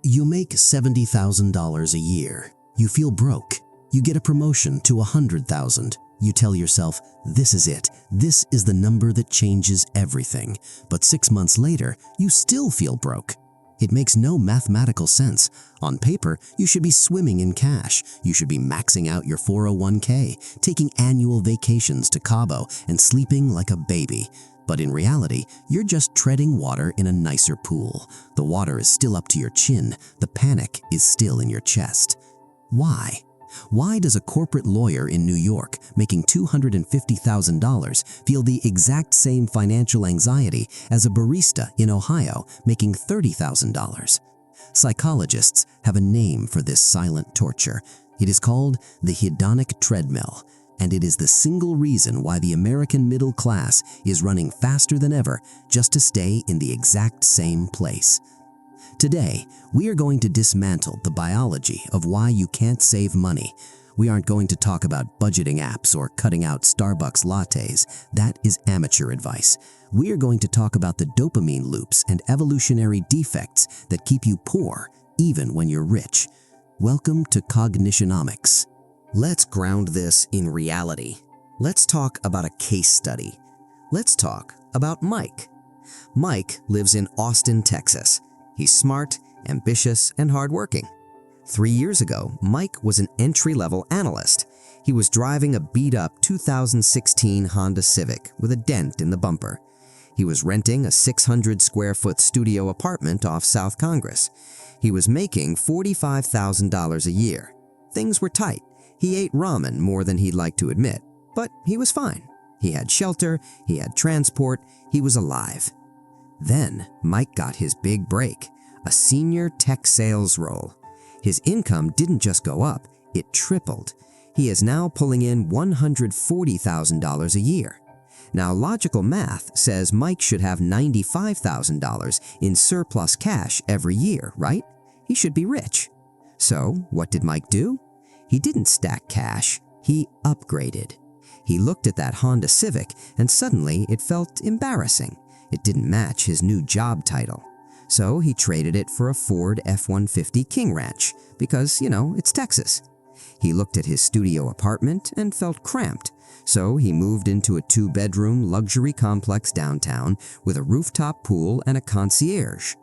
You make $70,000 a year. You feel broke. You get a promotion to $100,000. You tell yourself, this is it. This is the number that changes everything. But 6 months later, you still feel broke. It makes no mathematical sense. On paper, you should be swimming in cash. You should be maxing out your 401k, taking annual vacations to Cabo, and sleeping like a baby. But in reality, you're just treading water in a nicer pool. The water is still up to your chin. The panic is still in your chest. Why? Why does a corporate lawyer in New York making $250,000 feel the exact same financial anxiety as a barista in Ohio making $30,000? Psychologists have a name for this silent torture. It is called the Hedonic Treadmill, and it is the single reason why the American middle class is running faster than ever just to stay in the exact same place. Today, we are going to dismantle the biology of why you can't save money. We aren't going to talk about budgeting apps or cutting out Starbucks lattes. That is amateur advice. We are going to talk about the dopamine loops and evolutionary defects that keep you poor even when you're rich. Welcome to Cognitionomics. Let's ground this in reality. Let's talk about a case study. Let's talk about Mike. Mike lives in Austin, Texas. He's smart, ambitious, and hardworking. 3 years ago, Mike was an entry-level analyst. He was driving a beat-up 2016 Honda Civic with a dent in the bumper. He was renting a 600-square-foot studio apartment off South Congress. He was making $45,000 a year. Things were tight. He ate ramen more than he'd like to admit, but he was fine. He had shelter, he had transport, he was alive. Then, Mike got his big break, a senior tech sales role. His income didn't just go up, it tripled. He is now pulling in $140,000 a year. Now, logical math says Mike should have $95,000 in surplus cash every year, right? He should be rich. So, what did Mike do? He didn't stack cash, he upgraded. He looked at that Honda Civic and suddenly it felt embarrassing. It didn't match his new job title. So he traded it for a Ford F-150 King Ranch because, it's Texas. He looked at his studio apartment and felt cramped. So he moved into a 2-bedroom luxury complex downtown with a rooftop pool and a concierge.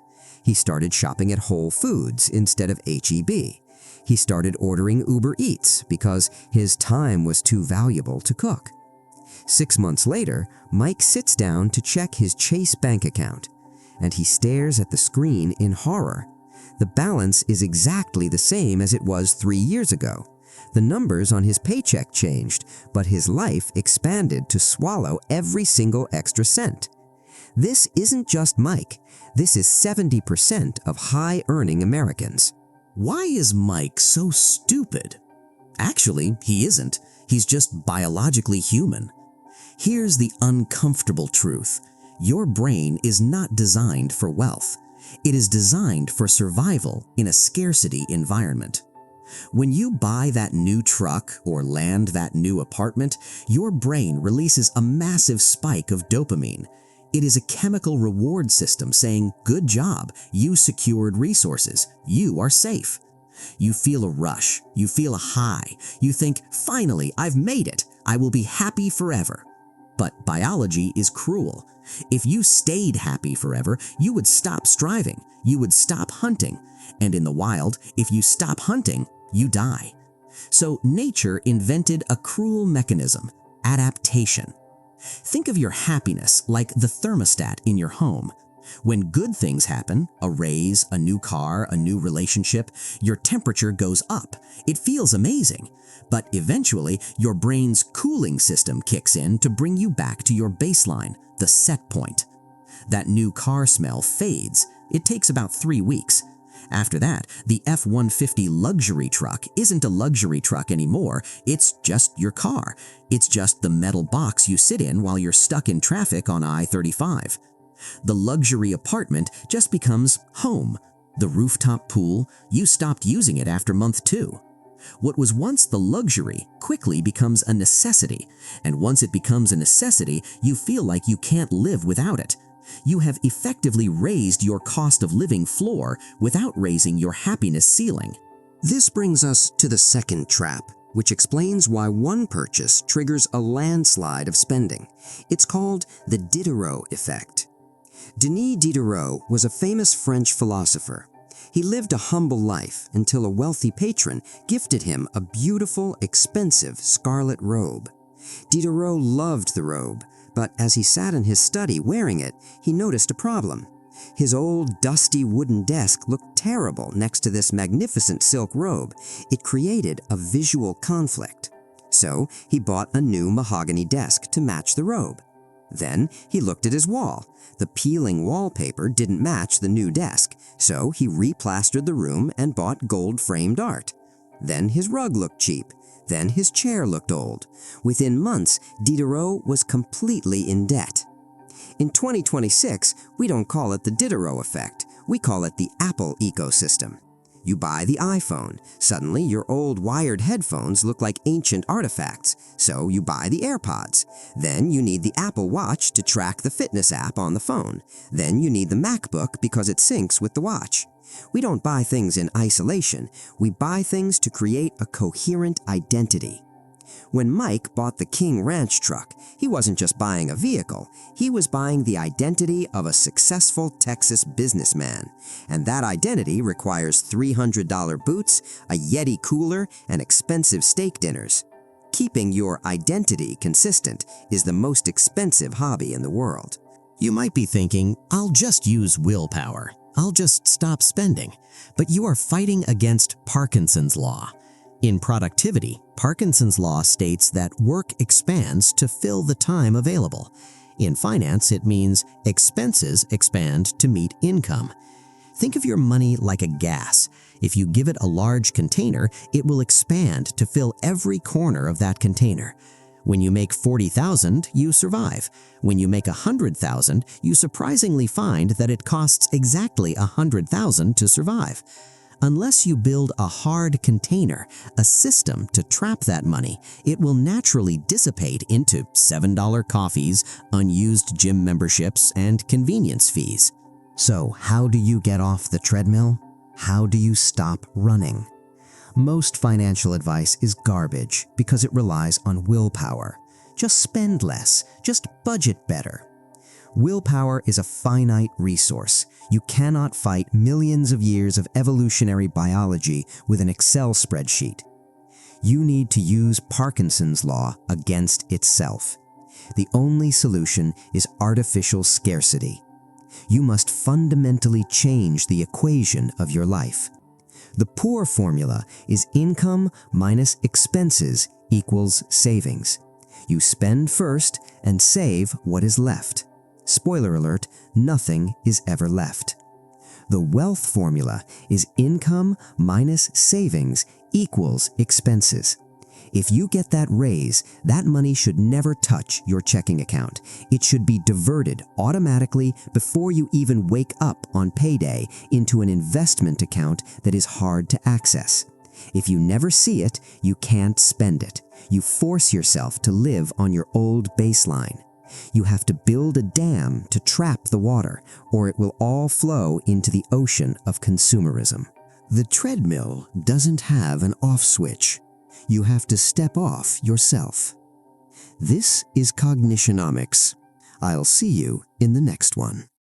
He started shopping at Whole Foods instead of H-E-B. He started ordering Uber Eats because his time was too valuable to cook. 6 months later, Mike sits down to check his Chase bank account, and he stares at the screen in horror. The balance is exactly the same as it was 3 years ago. The numbers on his paycheck changed, but his life expanded to swallow every single extra cent. This isn't just Mike. This is 70% of high-earning Americans. Why is Mike so stupid? Actually, he isn't. He's just biologically human. Here's the uncomfortable truth. Your brain is not designed for wealth. It is designed for survival in a scarcity environment. When you buy that new truck or land that new apartment, your brain releases a massive spike of dopamine. It is a chemical reward system saying, "Good job, you secured resources, you are safe." You feel a rush, you feel a high, you think, "Finally, I've made it, I will be happy forever." But biology is cruel. If you stayed happy forever, you would stop striving, you would stop hunting. And in the wild, if you stop hunting, you die. So nature invented a cruel mechanism, adaptation. Think of your happiness like the thermostat in your home. When good things happen, a raise, a new car, a new relationship, your temperature goes up. It feels amazing. But eventually, your brain's cooling system kicks in to bring you back to your baseline, the set point. That new car smell fades. It takes about 3 weeks. After that, the F-150 luxury truck isn't a luxury truck anymore. It's just your car. It's just the metal box you sit in while you're stuck in traffic on I-35. The luxury apartment just becomes home. The rooftop pool, you stopped using it after month 2. What was once the luxury quickly becomes a necessity, and once it becomes a necessity, you feel like you can't live without it. You have effectively raised your cost of living floor without raising your happiness ceiling. This brings us to the second trap, which explains why one purchase triggers a landslide of spending. It's called the Diderot Effect. Denis Diderot was a famous French philosopher. He lived a humble life until a wealthy patron gifted him a beautiful, expensive scarlet robe. Diderot loved the robe, but as he sat in his study wearing it, he noticed a problem. His old, dusty wooden desk looked terrible next to this magnificent silk robe. It created a visual conflict. So he bought a new mahogany desk to match the robe. Then he looked at his wall. The peeling wallpaper didn't match the new desk, so he replastered the room and bought gold-framed art. Then his rug looked cheap. Then his chair looked old. Within months, Diderot was completely in debt. In 2026, we don't call it the Diderot Effect. We call it the Apple ecosystem. You buy the iPhone. Suddenly, your old wired headphones look like ancient artifacts, so you buy the AirPods. Then you need the Apple Watch to track the fitness app on the phone. Then you need the MacBook because it syncs with the watch. We don't buy things in isolation. We buy things to create a coherent identity. When Mike bought the King Ranch truck, he wasn't just buying a vehicle, he was buying the identity of a successful Texas businessman. And that identity requires $300 boots, a Yeti cooler, and expensive steak dinners. Keeping your identity consistent is the most expensive hobby in the world. You might be thinking, I'll just use willpower. I'll just stop spending. But you are fighting against Parkinson's law. In productivity, Parkinson's law states that work expands to fill the time available. In finance, it means expenses expand to meet income. Think of your money like a gas. If you give it a large container, it will expand to fill every corner of that container. When you make $40,000, you survive. When you make $100,000, you surprisingly find that it costs exactly $100,000 to survive. Unless you build a hard container, a system to trap that money, it will naturally dissipate into $7 coffees, unused gym memberships, and convenience fees. So, how do you get off the treadmill? How do you stop running? Most financial advice is garbage because it relies on willpower. Just spend less. Just budget better. Willpower is a finite resource. You cannot fight millions of years of evolutionary biology with an Excel spreadsheet. You need to use Parkinson's law against itself. The only solution is artificial scarcity. You must fundamentally change the equation of your life. The poor formula is income minus expenses equals savings. You spend first and save what is left. Spoiler alert, nothing is ever left. The wealth formula is income minus savings equals expenses. If you get that raise, that money should never touch your checking account. It should be diverted automatically before you even wake up on payday into an investment account that is hard to access. If you never see it, you can't spend it. You force yourself to live on your old baseline. You have to build a dam to trap the water, or it will all flow into the ocean of consumerism. The treadmill doesn't have an off switch. You have to step off yourself. This is Cognitionomics. I'll see you in the next one.